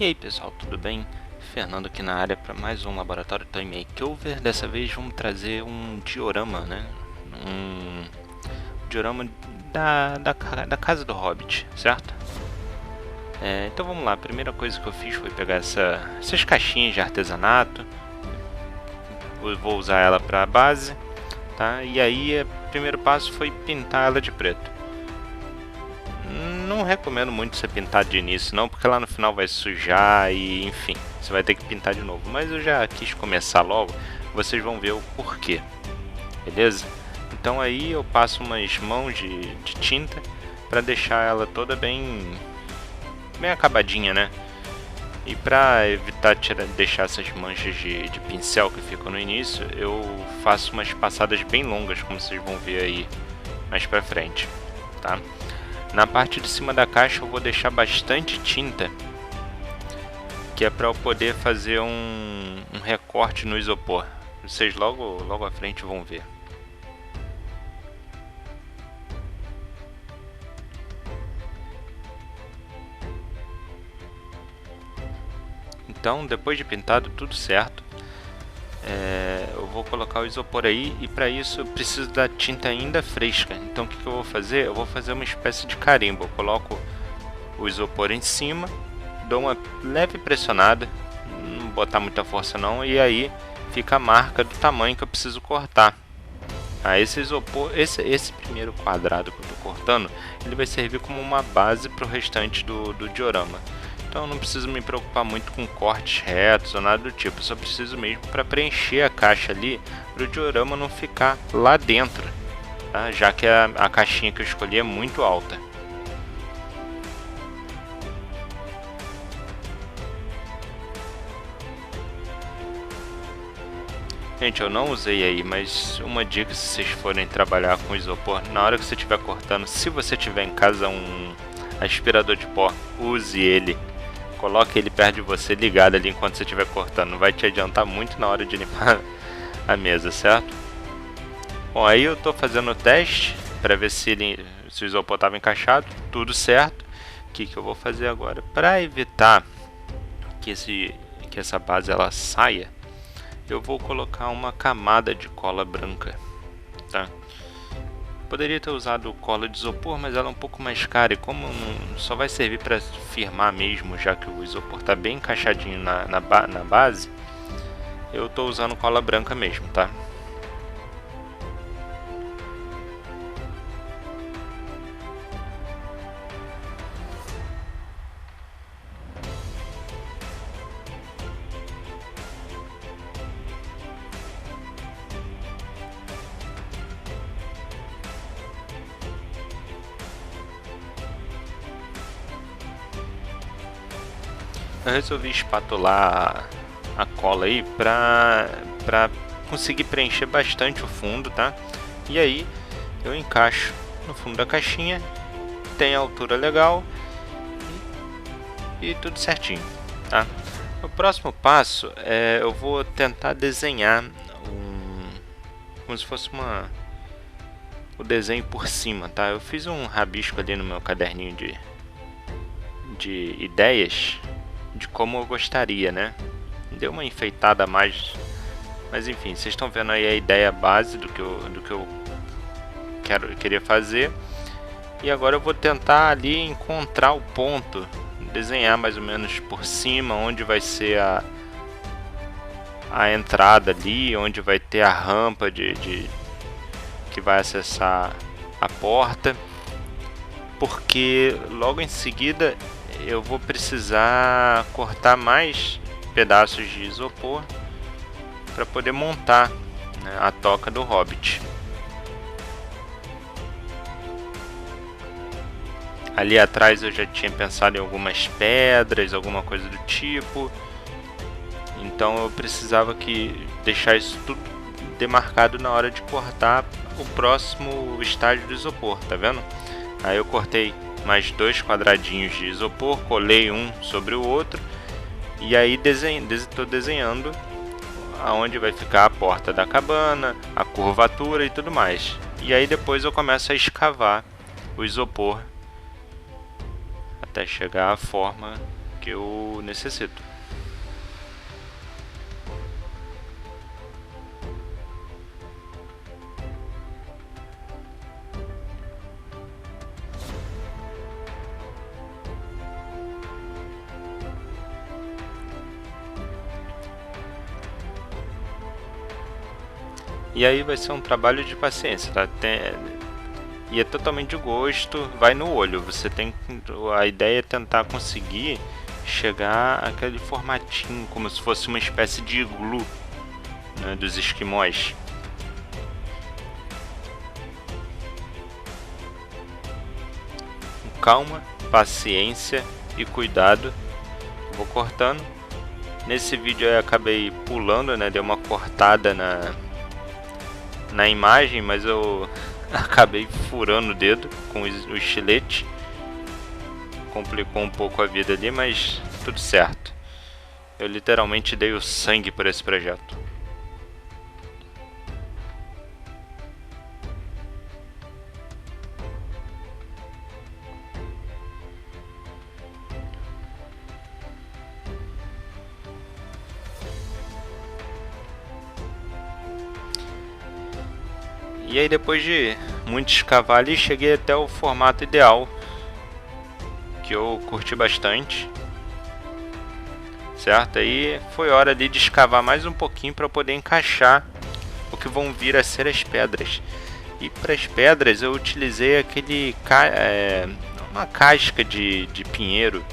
E aí pessoal, tudo bem? Fernando aqui na área para mais um Laboratório Toy Makeover. Dessa vez vamos trazer um diorama, né? Um diorama da casa do Hobbit, certo? Então vamos lá, a primeira coisa que eu fiz foi pegar essas caixinhas de artesanato. Eu vou usar ela para base, tá? E aí o primeiro passo foi pintar ela de preto. Não recomendo muito você pintar de início não, porque lá no final vai sujar e enfim, você vai ter que pintar de novo. Mas eu já quis começar logo, vocês vão ver o porquê, beleza? Então aí eu passo umas mãos de tinta para deixar ela toda bem acabadinha, né? E para evitar deixar essas manchas de pincel que ficam no início, eu faço umas passadas bem longas, como vocês vão ver aí mais pra frente, tá? Na parte de cima da caixa eu vou deixar bastante tinta, que é para eu poder fazer um recorte no isopor. Vocês logo à frente vão ver. Então, depois de pintado tudo certo, eu vou colocar o isopor aí, e para isso eu preciso da tinta ainda fresca. Então o que eu vou fazer? Eu vou fazer uma espécie de carimbo. Eu coloco o isopor em cima, dou uma leve pressionada, não botar muita força não, e aí fica a marca do tamanho que eu preciso cortar. Esse isopor, esse primeiro quadrado que eu estou cortando, ele vai servir como uma base para o restante do diorama. Então eu não preciso me preocupar muito com cortes retos ou nada do tipo, só preciso mesmo para preencher a caixa ali, para o diorama não ficar lá dentro, tá? Já que a caixinha que eu escolhi é muito alta. Gente, eu não usei aí, mas uma dica: se vocês forem trabalhar com isopor, na hora que você estiver cortando, se você tiver em casa um aspirador de pó, use ele. Coloque ele perto de você, ligado ali enquanto você estiver cortando. Vai te adiantar muito na hora de limpar a mesa, certo? Bom, aí eu estou fazendo o teste para ver se o isopor estava encaixado. Tudo certo. O que eu vou fazer agora? Para evitar que essa base ela saia, eu vou colocar uma camada de cola branca, tá? Poderia ter usado cola de isopor, mas ela é um pouco mais cara, e como só vai servir para firmar mesmo, já que o isopor está bem encaixadinho na base, eu estou usando cola branca mesmo, tá? Eu resolvi espatular a cola aí pra conseguir preencher bastante o fundo, tá? E aí eu encaixo no fundo da caixinha, tem a altura legal e tudo certinho, tá? O próximo passo eu vou tentar desenhar como se fosse o desenho por cima, tá? Eu fiz um rabisco ali no meu caderninho de ideias de como eu gostaria, né? Deu uma enfeitada a mais, mas enfim, vocês estão vendo aí a ideia base do que eu queria fazer. E agora eu vou tentar ali encontrar o ponto, desenhar mais ou menos por cima onde vai ser a entrada ali, onde vai ter a rampa que vai acessar a porta, porque logo em seguida eu vou precisar cortar mais pedaços de isopor para poder montar, né, a toca do Hobbit. Ali atrás eu já tinha pensado em algumas pedras, alguma coisa do tipo, então eu precisava deixar isso tudo demarcado na hora de cortar o próximo estágio do isopor, tá vendo? Aí eu cortei mais 2 quadradinhos de isopor, colei um sobre o outro, e aí estou desenhando aonde vai ficar a porta da cabana, a curvatura e tudo mais. E aí depois eu começo a escavar o isopor até chegar à forma que eu necessito. E aí vai ser um trabalho de paciência, tá? E é totalmente de gosto, vai no olho. A ideia é tentar conseguir chegar àquele formatinho, como se fosse uma espécie de iglu, né, dos esquimós. Com calma, paciência e cuidado, vou cortando. Nesse vídeo eu acabei pulando, né? Dei uma cortada na imagem, mas eu acabei furando o dedo com o estilete. Complicou um pouco a vida ali, mas tudo certo. Eu literalmente dei o sangue por esse projeto. E aí, depois de muito escavar ali, cheguei até o formato ideal, que eu curti bastante, certo? Aí foi hora ali de escavar mais um pouquinho para poder encaixar o que vão vir a ser as pedras. E para as pedras eu utilizei uma casca de pinheiro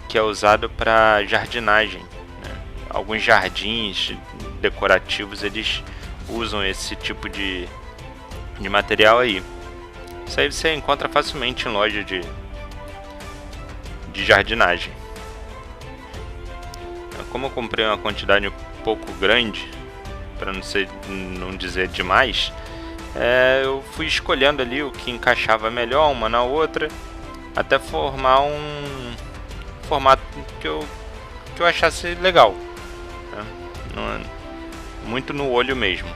que é usado para jardinagem, né? Alguns jardins decorativos eles usam esse tipo de material aí. Isso aí você encontra facilmente em loja de jardinagem. Como eu comprei uma quantidade um pouco grande, para não dizer demais, eu fui escolhendo ali o que encaixava melhor uma na outra, até formar um formato que eu achasse legal, né? Muito no olho mesmo.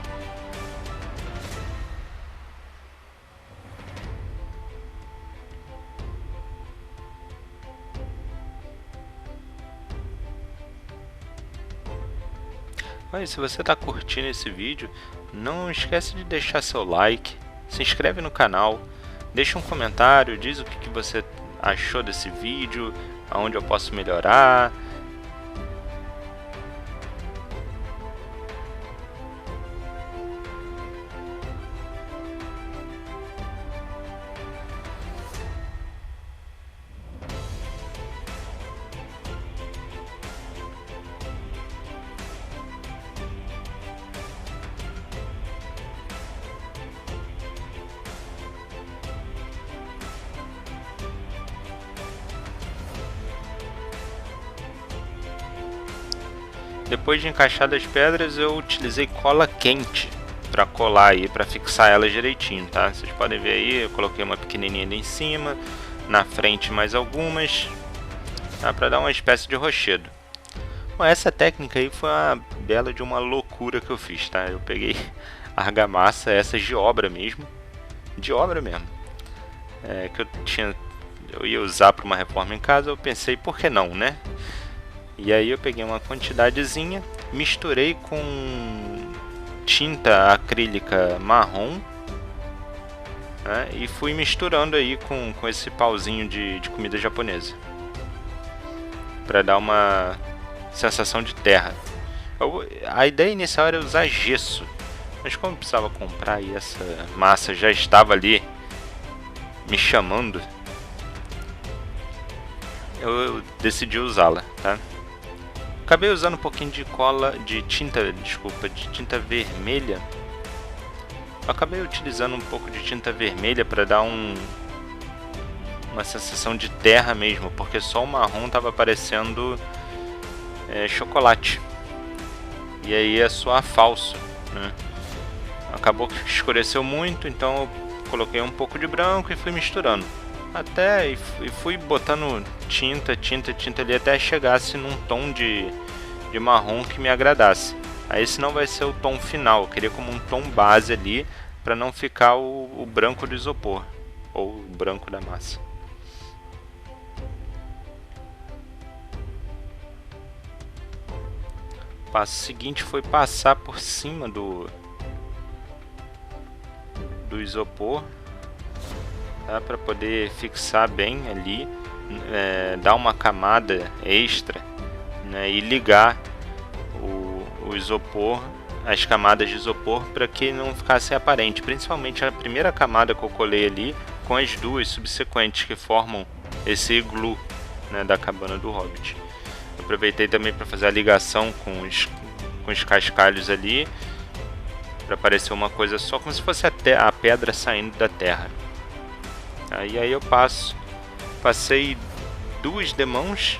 Mas se você está curtindo esse vídeo, não esquece de deixar seu like, se inscreve no canal, deixa um comentário, diz o que você achou desse vídeo, aonde eu posso melhorar. Depois de encaixar as pedras, eu utilizei cola quente para colar aí, para fixar elas direitinho, tá? Vocês podem ver aí, eu coloquei uma pequenininha ali em cima, na frente mais algumas, tá? Para dar uma espécie de rochedo. Bom, essa técnica aí foi uma bela de uma loucura que eu fiz, tá? Eu peguei argamassa, essas de obra mesmo, que eu ia usar para uma reforma em casa. Eu pensei, por que não, né? E aí eu peguei uma quantidadezinha, misturei com tinta acrílica marrom, né, e fui misturando aí com esse pauzinho de comida japonesa, para dar uma sensação de terra. A ideia inicial era usar gesso, mas como eu precisava comprar e essa massa já estava ali me chamando, eu decidi usá-la, tá? Acabei usando um pouquinho de tinta vermelha. Eu acabei utilizando um pouco de tinta vermelha para dar uma sensação de terra mesmo, porque só o marrom estava parecendo chocolate. E aí é só falso, né? Acabou que escureceu muito, então eu coloquei um pouco de branco e fui misturando. E fui botando tinta ali até chegasse num tom de marrom que me agradasse. Aí esse não vai ser o tom final, eu queria como um tom base ali, para não ficar o branco do isopor, ou o branco da massa. passo seguinte foi passar por cima do isopor, tá? Para poder fixar bem ali, dar uma camada extra, né? E ligar o isopor, as camadas de isopor, para que não ficasse aparente, principalmente a primeira camada que eu colei ali com as duas subsequentes que formam esse iglu, né, da cabana do Hobbit. Eu aproveitei também para fazer a ligação com os cascalhos ali, para parecer uma coisa só, como se fosse a pedra saindo da terra. Aí eu passei 2 demãos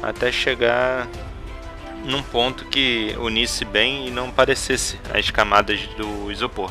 até chegar num ponto que unisse bem e não parecesse as camadas do isopor.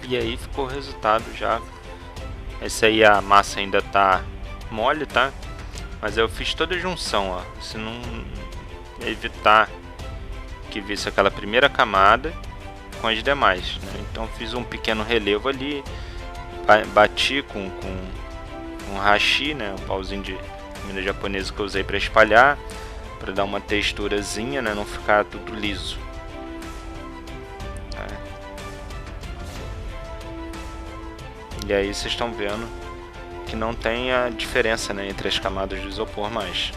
E aí ficou o resultado já. Esse aí, a massa ainda tá mole, tá? Mas eu fiz toda a junção, ó, se não evitar que visse aquela primeira camada com as demais, né? Então fiz um pequeno relevo ali, bati com um hashi, né? Um pauzinho de comida japonesa que eu usei para espalhar, para dar uma texturazinha, né? Não ficar tudo liso. E aí vocês estão vendo que não tem a diferença, né, entre as camadas de isopor mais.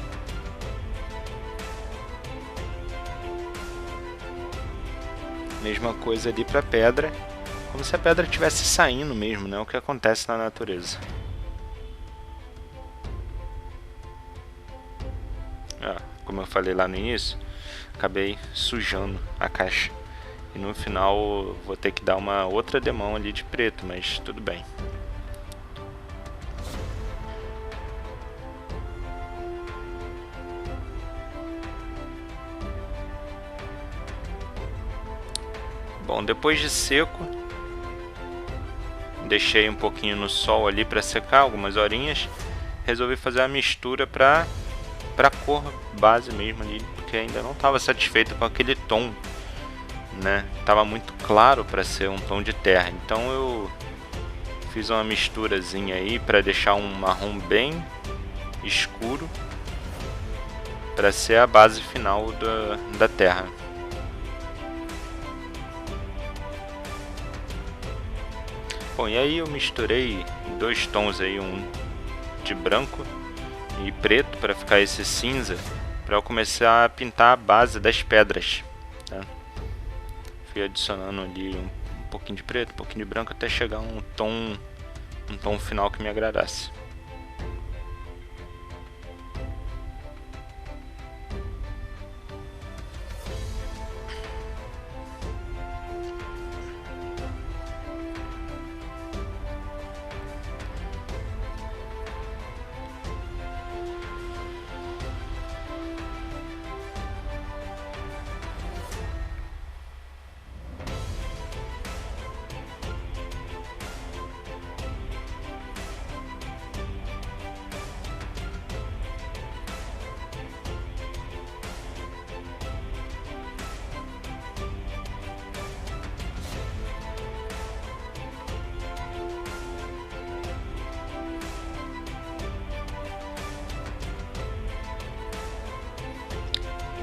Mesma coisa ali para a pedra, como se a pedra estivesse saindo mesmo, né, o que acontece na natureza. Como eu falei lá no início, acabei sujando a caixa. E no final vou ter que dar uma outra demão ali de preto, mas tudo bem. Bom, depois de seco, deixei um pouquinho no sol ali para secar, algumas horinhas. Resolvi fazer a mistura para cor base mesmo ali, porque ainda não estava satisfeito com aquele tom, né? Tava muito claro para ser um tom de terra, então eu fiz uma misturazinha aí para deixar um marrom bem escuro para ser a base final da terra. Bom, e aí eu misturei 2 tons aí, um de branco e preto para ficar esse cinza, para eu começar a pintar a base das pedras, tá? Fui adicionando ali um pouquinho de preto, um pouquinho de branco, até chegar a um tom final que me agradasse.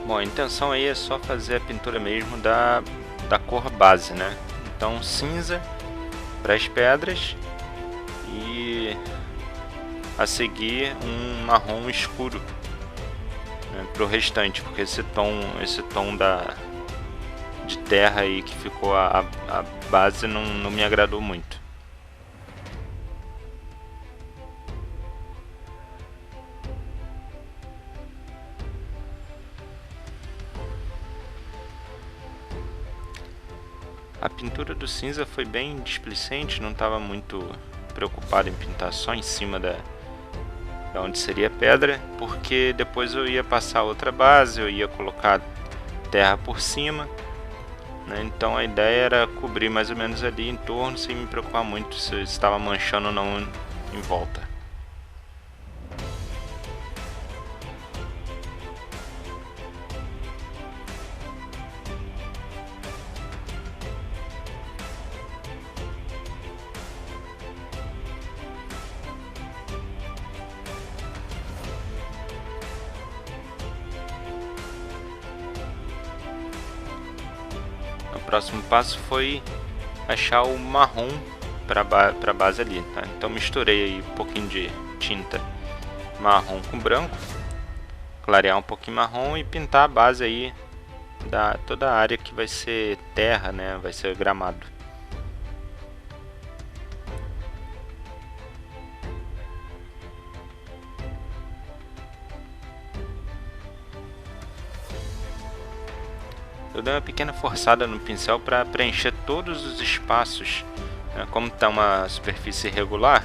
Bom, a intenção aí é só fazer a pintura mesmo da cor base, né? Então cinza para as pedras e a seguir um marrom escuro, né, para o restante, porque esse tom de terra aí que ficou a base não me agradou muito. A pintura do cinza foi bem displicente, não estava muito preocupado em pintar só em cima da onde seria pedra, porque depois eu ia passar outra base, eu ia colocar terra por cima, né? Então a ideia era cobrir mais ou menos ali em torno, sem me preocupar muito se estava manchando ou não em volta. O próximo passo foi achar o marrom para a base ali, tá? Então misturei aí um pouquinho de tinta marrom com branco, clarear um pouquinho marrom e pintar a base aí da toda a área que vai ser terra, né? Vai ser gramado. Eu dei uma pequena forçada no pincel para preencher todos os espaços, né? Como está uma superfície irregular,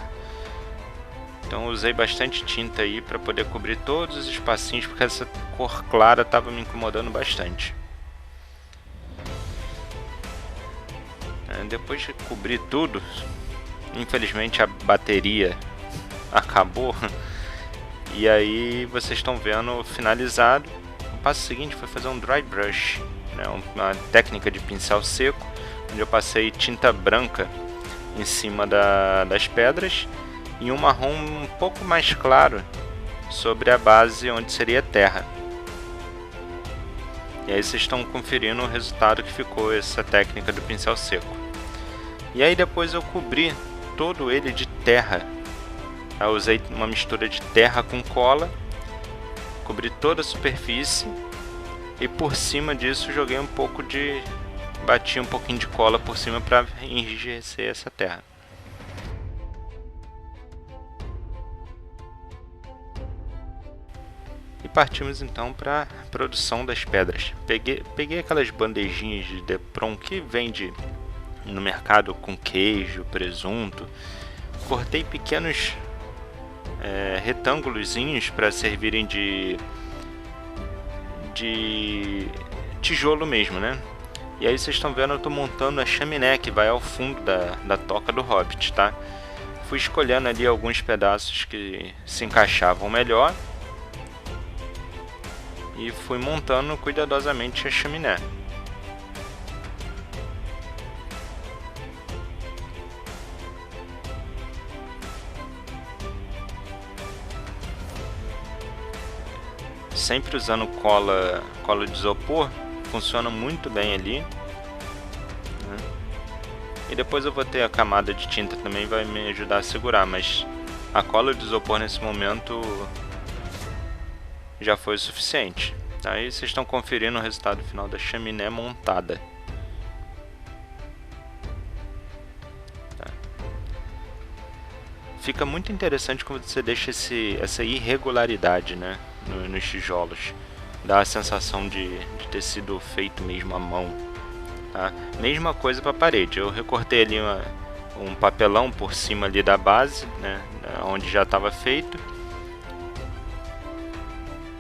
então eu usei bastante tinta aí para poder cobrir todos os espacinhos, porque essa cor clara estava me incomodando bastante. Depois de cobrir tudo, infelizmente a bateria acabou, e aí vocês estão vendo finalizado. O passo seguinte foi fazer um dry brush, né? Uma técnica de pincel seco, onde eu passei tinta branca em cima das pedras e um marrom um pouco mais claro sobre a base onde seria terra. E aí vocês estão conferindo o resultado que ficou essa técnica do pincel seco. E aí depois eu cobri todo ele de terra. Eu usei uma mistura de terra com cola, cobri toda a superfície e por cima disso joguei bati um pouquinho de cola por cima para enrijecer essa terra. E partimos então para a produção das pedras. Peguei aquelas bandejinhas de Depron que vende no mercado com queijo, presunto. Cortei pequenos retângulozinhos para servirem de tijolo mesmo, né? E aí vocês estão vendo, eu estou montando a chaminé que vai ao fundo da toca do Hobbit, tá? Fui escolhendo ali alguns pedaços que se encaixavam melhor e fui montando cuidadosamente a chaminé. Sempre usando cola de isopor, funciona muito bem ali, né? E depois eu vou ter a camada de tinta também, vai me ajudar a segurar, mas a cola de isopor nesse momento já foi o suficiente. Aí vocês estão conferindo o resultado final da chaminé montada. Tá. Fica muito interessante quando você deixa essa irregularidade, né, nos tijolos. Dá a sensação de ter sido feito mesmo à mão. Tá? Mesma coisa para a parede. Eu recortei ali um papelão por cima ali da base, né, onde já estava feito.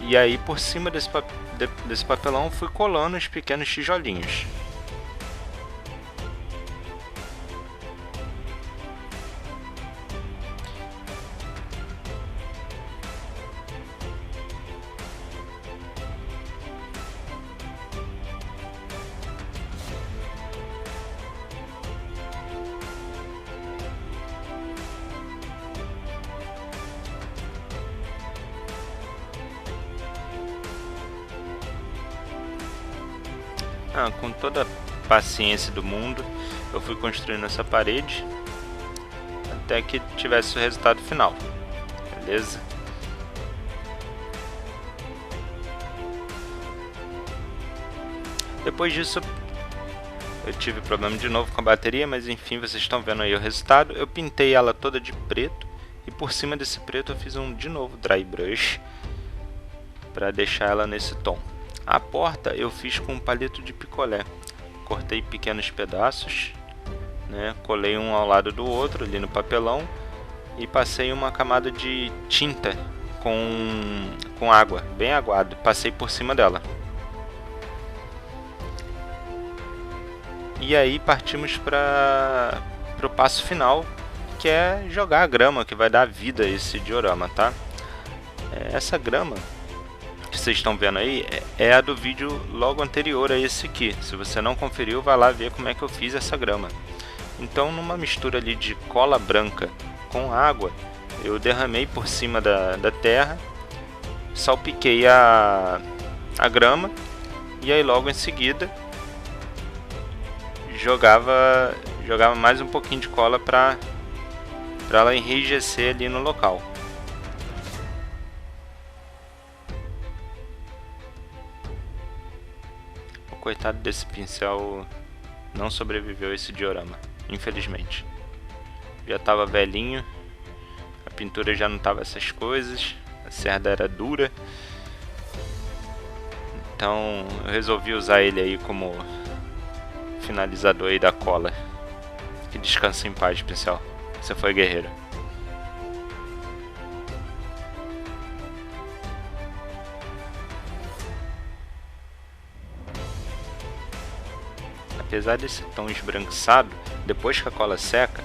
E aí por cima desse papelão fui colando os pequenos tijolinhos. Com toda a paciência do mundo, eu fui construindo essa parede até que tivesse o resultado final, beleza? Depois disso, eu tive problema de novo com a bateria, mas enfim, vocês estão vendo aí o resultado. Eu pintei ela toda de preto e por cima desse preto eu fiz de novo dry brush para deixar ela nesse tom. A porta eu fiz com um palito de picolé. cortei pequenos pedaços, né? Colei um ao lado do outro ali no papelão e passei uma camada de tinta com água, bem aguado, passei por cima dela. E aí partimos para o passo final, que é jogar a grama, que vai dar vida a esse diorama, tá? Essa grama que vocês estão vendo aí é a do vídeo logo anterior a esse aqui. Se você não conferiu, vai lá ver como é que eu fiz essa grama. Então, numa mistura ali de cola branca com água, eu derramei por cima da terra, salpiquei a grama e aí logo em seguida jogava mais um pouquinho de cola para ela enrijecer ali no local. O coitado desse pincel não sobreviveu a esse diorama, infelizmente. Já estava velhinho, a pintura já não estava essas coisas, a cerda era dura. Então eu resolvi usar ele aí como finalizador aí da cola. Que descanse em paz, pincel. Você foi guerreiro. Apesar desse tom esbranquiçado, depois que a cola seca,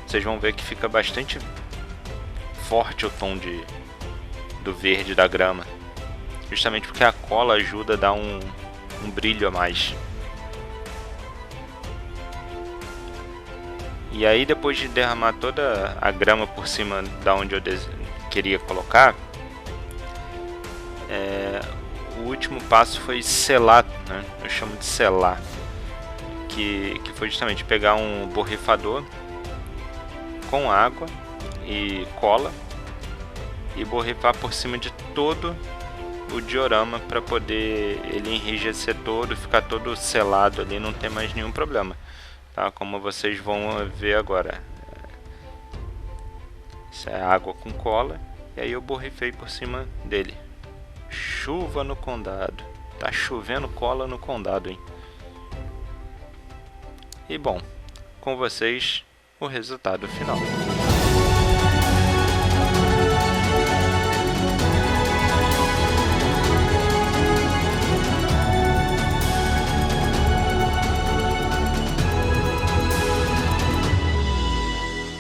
vocês vão ver que fica bastante forte o tom do verde da grama. Justamente porque a cola ajuda a dar um brilho a mais. E aí, depois de derramar toda a grama por cima da onde eu queria colocar, o último passo foi selar, né? Eu chamo de selar, que foi justamente pegar um borrifador com água e cola e borrifar por cima de todo o diorama para poder ele enrijecer todo, ficar todo selado ali, não ter mais nenhum problema. Tá, como vocês vão ver agora, isso é água com cola, e aí eu borrifei por cima dele. Chuva no condado, tá chovendo cola no condado, hein? E bom, com vocês o resultado final.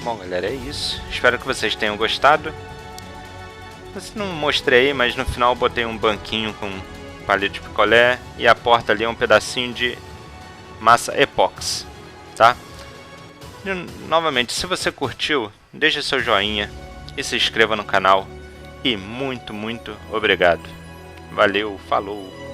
Bom, galera, é isso. Espero que vocês tenham gostado. Não mostrei, mas no final botei um banquinho com palha de picolé e a porta ali é um pedacinho de massa epóxi, tá? E, novamente, se você curtiu, deixa seu joinha e se inscreva no canal. E muito obrigado. Valeu, falou!